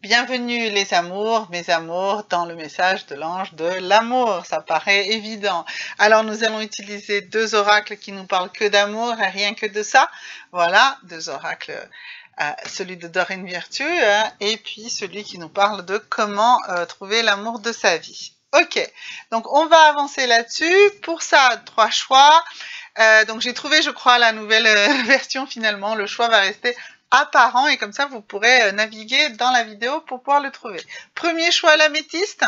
Bienvenue les amours, mes amours, dans le message de l'ange de l'amour. Ça paraît évident. Alors nous allons utiliser deux oracles qui nous parlent que d'amour et rien que de ça. Voilà, deux oracles. Celui de Dorine Virtue et puis celui qui nous parle de comment trouver l'amour de sa vie. Ok, donc on va avancer là-dessus. Pour ça, 3 choix. Donc j'ai trouvé, je crois, la nouvelle version finalement. Le choix va rester apparent et comme ça vous pourrez naviguer dans la vidéo pour pouvoir le trouver. Premier choix, l'améthyste.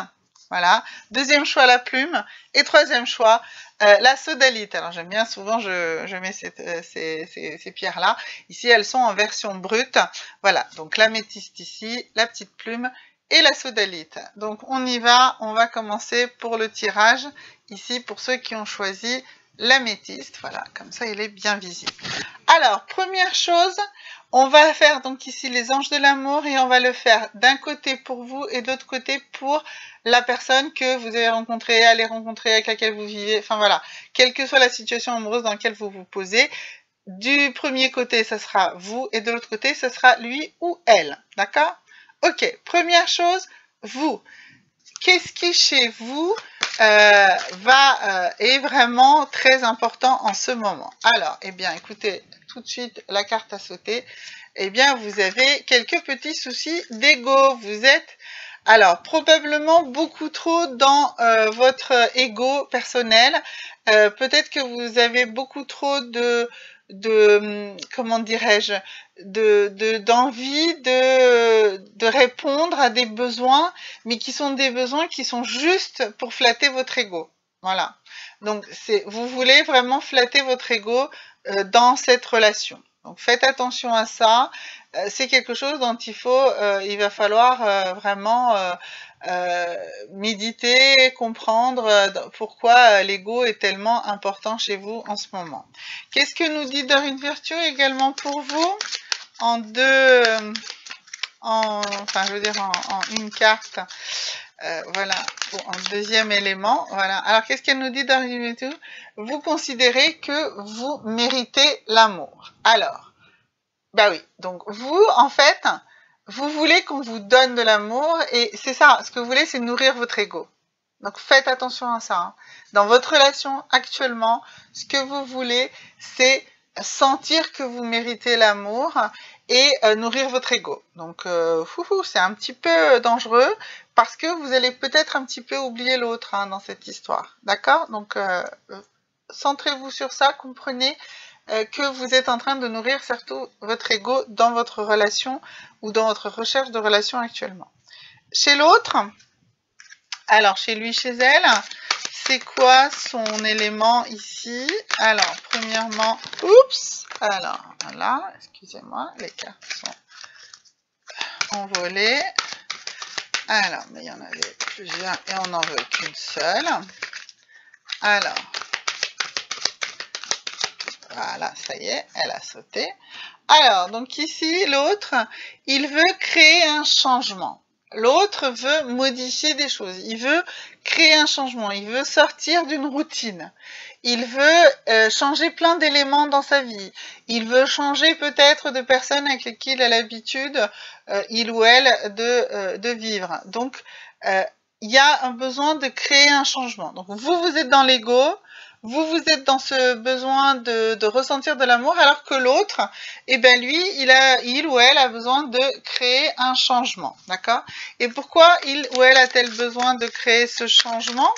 Voilà. Deuxième choix, la plume. Et troisième choix, la sodalite. Alors j'aime bien, souvent je mets ces pierres-là. Ici, elles sont en version brute. Voilà, donc l'améthyste ici, la petite plume et la sodalite. Donc on y va, on va commencer pour le tirage. Ici, pour ceux qui ont choisi l'améthyste, voilà, comme ça il est bien visible. Alors, première chose, on va faire donc ici les anges de l'amour et on va le faire d'un côté pour vous et de l'autre côté pour la personne que vous avez rencontrée, allez rencontrer, avec laquelle vous vivez, enfin voilà, quelle que soit la situation amoureuse dans laquelle vous vous posez. Du premier côté, ça sera vous et de l'autre côté, ça sera lui ou elle, d'accord? Ok, première chose, vous. Qu'est-ce qui chez vous est vraiment très important en ce moment? Alors, eh bien, écoutez, tout de suite, la carte à sauter. Eh bien, vous avez quelques petits soucis d'ego. Vous êtes, alors, probablement beaucoup trop dans votre ego personnel. Peut-être que vous avez beaucoup trop comment dirais-je, d'envie de répondre à des besoins, mais qui sont des besoins qui sont juste pour flatter votre ego. Voilà. Donc, vous voulez vraiment flatter votre ego dans cette relation. Donc, faites attention à ça. C'est quelque chose dont il va falloir vraiment méditer, comprendre pourquoi l'ego est tellement important chez vous en ce moment. Qu'est-ce que nous dit Dorine Virtue également pour vous? En une carte, voilà, en deuxième élément, voilà. Alors, qu'est-ce qu'elle nous dit Dorine Virtue? Vous considérez que vous méritez l'amour. Alors, bah oui, donc vous, en fait, vous voulez qu'on vous donne de l'amour et c'est ça, ce que vous voulez, c'est nourrir votre ego. Donc faites attention à ça. Hein. Dans votre relation actuellement, ce que vous voulez, c'est sentir que vous méritez l'amour et nourrir votre ego. Donc c'est un petit peu dangereux parce que vous allez peut-être un petit peu oublier l'autre hein, dans cette histoire. D'accord? Donc centrez-vous sur ça, comprenez que vous êtes en train de nourrir surtout votre ego dans votre relation ou dans votre recherche de relation actuellement. Chez l'autre, alors chez lui, chez elle, c'est quoi son élément ici? Alors, premièrement, oups, alors, voilà, excusez-moi, les cartes sont envolées. Alors, mais il y en avait plusieurs et on n'en veut qu'une seule. Alors, voilà, ça y est, elle a sauté. Alors, donc ici, l'autre, il veut créer un changement. L'autre veut modifier des choses. Il veut créer un changement. Il veut sortir d'une routine. Il veut changer plein d'éléments dans sa vie. Il veut changer peut-être de personnes avec qui il a l'habitude, il ou elle, de vivre. Donc, il y a un besoin de créer un changement. Donc, vous êtes dans l'ego. Vous êtes dans ce besoin de ressentir de l'amour, alors que l'autre, eh ben lui, il ou elle a besoin de créer un changement, d'accord? Et pourquoi il ou elle a-t-elle besoin de créer ce changement?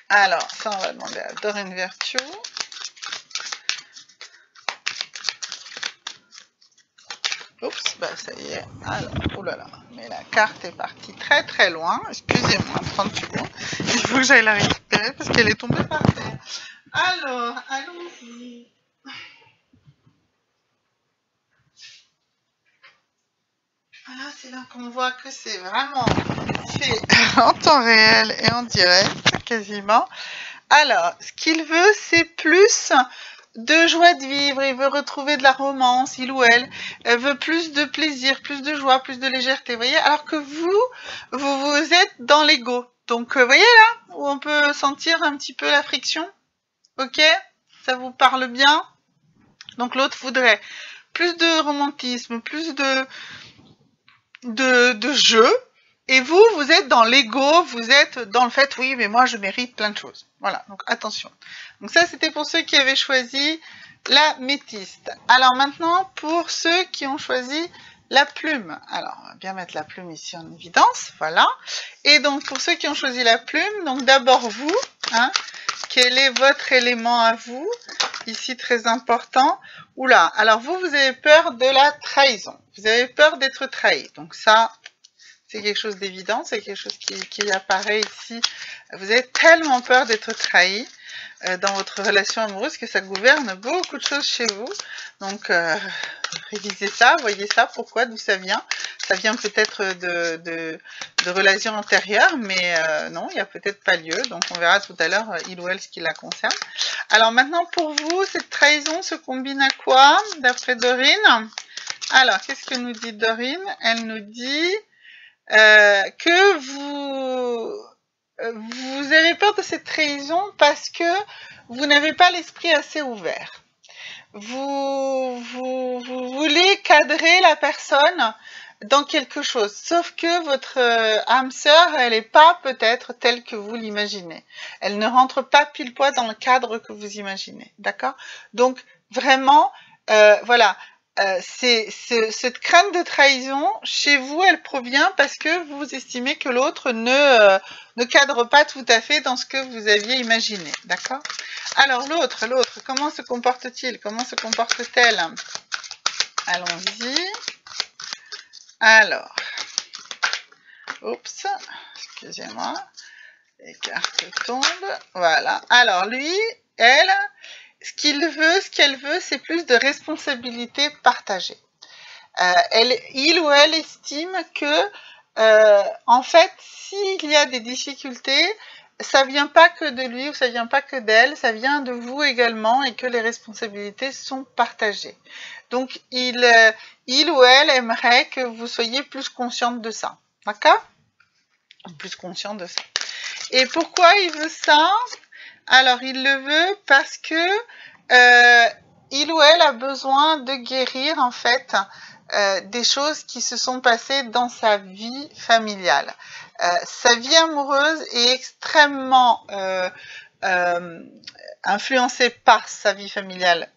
Alors, ça, on va demander à Dorine Virtue. Oups, bah ça y est. Alors, oulala, mais la carte est partie très très loin. Excusez-moi, 30 secondes. Il faut que j'aille la récupérer parce qu'elle est tombée par terre. Alors, allons-y. Voilà, c'est là qu'on voit que c'est vraiment fait en temps réel et en direct, quasiment. Alors, ce qu'il veut, c'est plus de joie de vivre, il veut retrouver de la romance, il ou elle veut plus de plaisir, plus de joie, plus de légèreté, vous voyez, alors que vous êtes dans l'ego. Donc, vous voyez là, où on peut sentir un petit peu la friction, ok? Ça vous parle bien? Donc, l'autre voudrait plus de romantisme, plus de jeu. Et vous, vous êtes dans l'ego, vous êtes dans le fait, oui, mais moi, je mérite plein de choses. Voilà, donc attention. Donc ça, c'était pour ceux qui avaient choisi la métiste. Alors maintenant, pour ceux qui ont choisi la plume. Alors, on va bien mettre la plume ici en évidence, voilà. Et donc, pour ceux qui ont choisi la plume, donc d'abord vous, hein, quel est votre élément à vous? Ici, très important. Oula, alors vous avez peur de la trahison. Vous avez peur d'être trahi. Donc ça, c'est quelque chose d'évident, c'est quelque chose qui apparaît ici. Vous avez tellement peur d'être trahi dans votre relation amoureuse que ça gouverne beaucoup de choses chez vous. Donc, révisez ça, voyez ça, pourquoi, d'où ça vient. Ça vient peut-être de relations antérieures, mais non, il n'y a peut-être pas lieu. Donc, on verra tout à l'heure, il ou elle, ce qui la concerne. Alors, maintenant, pour vous, cette trahison se combine à quoi, d'après Dorine? Alors, qu'est-ce que nous dit Dorine? Elle nous dit que vous avez peur de cette trahison parce que vous n'avez pas l'esprit assez ouvert. Vous voulez cadrer la personne dans quelque chose, sauf que votre âme sœur, elle n'est pas peut-être telle que vous l'imaginez. Elle ne rentre pas pile poil dans le cadre que vous imaginez, d'accord? Donc, vraiment, voilà. Cette crainte de trahison, chez vous, elle provient parce que vous estimez que l'autre ne cadre pas tout à fait dans ce que vous aviez imaginé, d'accord? Alors l'autre, comment se comporte-t-il? Comment se comporte-t-elle? Allons-y. Alors, oups, excusez-moi, les cartes tombent, voilà. Alors lui, elle, ce qu'elle veut, c'est plus de responsabilité partagée. Il ou elle estime que, en fait, s'il y a des difficultés, ça vient pas que de lui ou ça vient pas que d'elle, ça vient de vous également et que les responsabilités sont partagées. Donc, il ou elle aimerait que vous soyez plus consciente de ça. D'accord? Plus conscient de ça. Et pourquoi il veut ça? Alors, il le veut parce que il ou elle a besoin de guérir, en fait, des choses qui se sont passées dans sa vie familiale. Sa vie amoureuse est extrêmement influencée par sa vie familiale,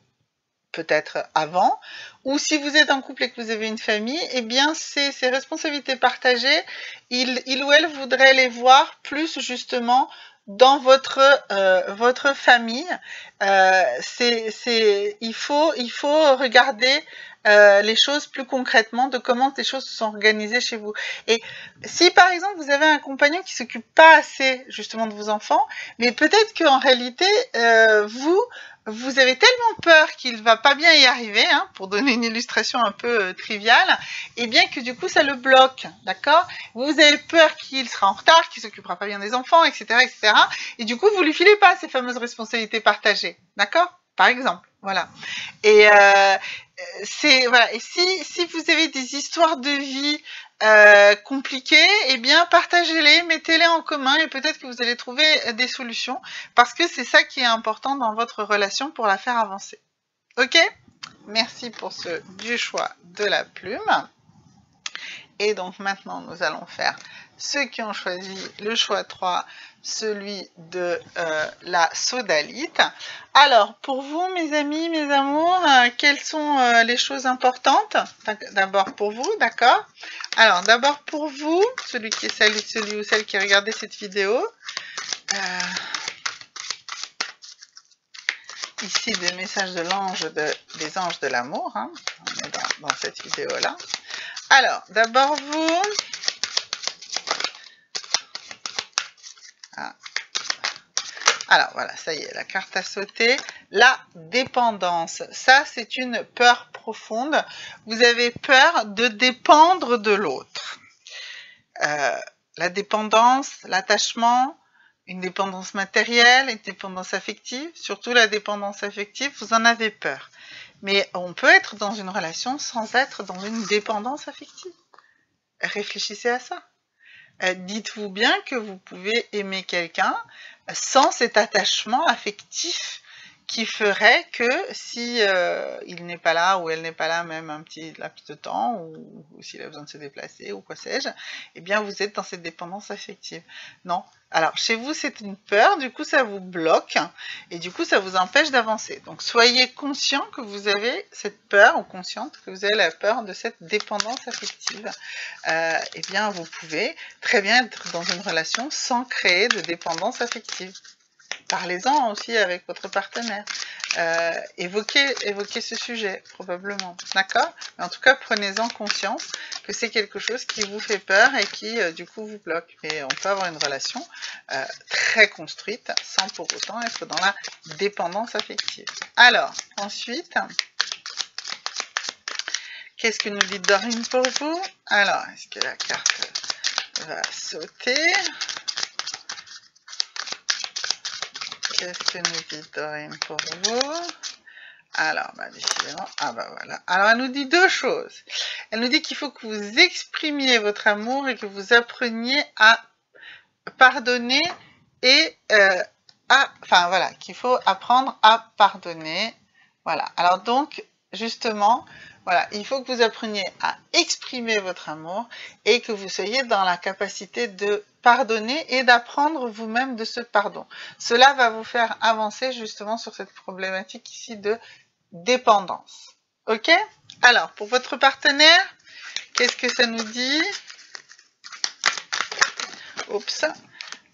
peut-être avant, ou si vous êtes en couple et que vous avez une famille, eh bien ces responsabilités partagées, il ou elle voudrait les voir plus justement dans votre famille. Il faut regarder les choses plus concrètement, de comment les choses se sont organisées chez vous. Et si par exemple vous avez un compagnon qui s'occupe pas assez justement de vos enfants, mais peut-être qu'en réalité vous avez tellement peur qu'il va pas bien y arriver, hein, pour donner une illustration un peu triviale, et bien que du coup ça le bloque, d'accord? Vous avez peur qu'il sera en retard, qu'il s'occupera pas bien des enfants, etc., etc. Et du coup vous lui filez pas ces fameuses responsabilités partagées, d'accord? Par exemple, voilà. Et voilà. Et si vous avez des histoires de vie compliquées, eh bien partagez-les, mettez-les en commun et peut-être que vous allez trouver des solutions parce que c'est ça qui est important dans votre relation pour la faire avancer. Ok? Merci pour ce du choix de la plume. Et donc maintenant nous allons faire ceux qui ont choisi le choix 3, celui de la sodalite. Alors, pour vous, mes amis, mes amours, quelles sont les choses importantes? D'abord pour vous, d'accord? Alors, d'abord pour vous, celui ou celle qui a regardé cette vidéo. Ici, des messages de des anges de l'amour. Hein. On est dans cette vidéo-là. Alors, d'abord vous... Ah. Alors voilà, ça y est, la carte a sauté. La dépendance, ça c'est une peur profonde. Vous avez peur de dépendre de l'autre. La dépendance, l'attachement, une dépendance matérielle, une dépendance affective, surtout la dépendance affective, vous en avez peur. Mais on peut être dans une relation sans être dans une dépendance affective. Réfléchissez à ça. Dites-vous bien que vous pouvez aimer quelqu'un sans cet attachement affectif qui ferait que si il n'est pas là ou elle n'est pas là même un petit laps de temps ou s'il a besoin de se déplacer ou quoi sais-je, eh bien vous êtes dans cette dépendance affective. Non. Alors chez vous c'est une peur, du coup ça vous bloque et du coup ça vous empêche d'avancer. Donc soyez conscient que vous avez cette peur ou consciente que vous avez la peur de cette dépendance affective. Eh bien vous pouvez très bien être dans une relation sans créer de dépendance affective. Parlez-en aussi avec votre partenaire. Évoquez ce sujet, probablement. D'accord? Mais en tout cas, prenez-en conscience que c'est quelque chose qui vous fait peur et qui, du coup, vous bloque. Et on peut avoir une relation très construite sans pour autant être dans la dépendance affective. Alors, ensuite, qu'est-ce que nous dit Dorine pour vous? Alors, est-ce que la carte va sauter? Qu'est-ce que nous dit Dorine pour vous? Alors, décidément, voilà. Alors, elle nous dit deux choses. Elle nous dit qu'il faut que vous exprimiez votre amour et que vous appreniez à pardonner et enfin, voilà, qu'il faut apprendre à pardonner. Voilà. Alors, donc, justement, voilà, il faut que vous appreniez à exprimer votre amour et que vous soyez dans la capacité de pardonner et d'apprendre vous-même de ce pardon. Cela va vous faire avancer justement sur cette problématique ici de dépendance. Ok? Alors, pour votre partenaire, qu'est-ce que ça nous dit? Oups.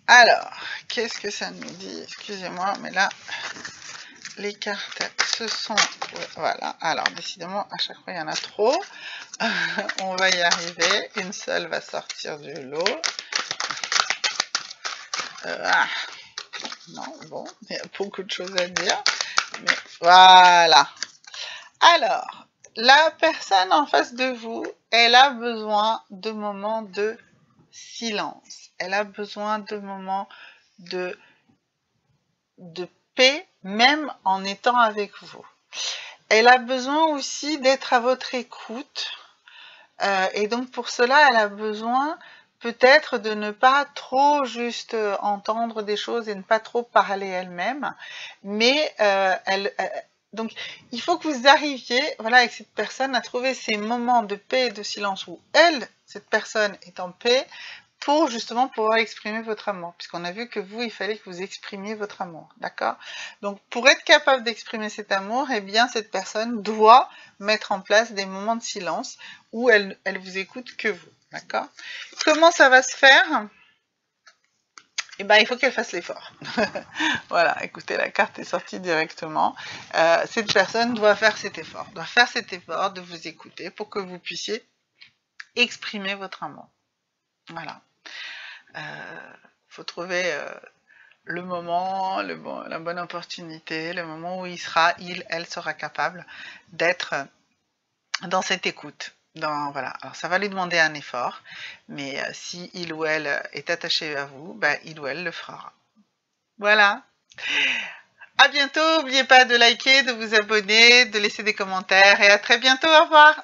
Alors, qu'est-ce que ça nous dit? Excusez-moi, mais là, les cartes se sont... Voilà, alors décidément, à chaque fois, il y en a trop. On va y arriver. Une seule va sortir du lot. Non, bon, il y a beaucoup de choses à dire. Mais voilà. Alors, la personne en face de vous, elle a besoin de moments de silence. Elle a besoin de moments de paix, même en étant avec vous. Elle a besoin aussi d'être à votre écoute. Et donc pour cela, elle a besoin peut-être de ne pas trop juste entendre des choses et ne pas trop parler elle-même. Mais donc il faut que vous arriviez, voilà, avec cette personne à trouver ces moments de paix et de silence où elle, cette personne, est en paix pour justement pouvoir exprimer votre amour. Puisqu'on a vu que vous, il fallait que vous exprimiez votre amour, d'accord? Donc pour être capable d'exprimer cet amour, eh bien cette personne doit mettre en place des moments de silence où elle vous écoute que vous, d'accord? Comment ça va se faire? Eh bien, il faut qu'elle fasse l'effort. Voilà, écoutez, la carte est sortie directement. Cette personne doit faire cet effort, de vous écouter pour que vous puissiez exprimer votre amour. Voilà. Faut trouver le moment, la bonne opportunité, le moment où elle sera capable d'être dans cette écoute. Voilà. Alors ça va lui demander un effort, mais si il ou elle est attaché à vous, il ou elle le fera. Voilà. À bientôt, n'oubliez pas de liker, de vous abonner, de laisser des commentaires et à très bientôt, au revoir.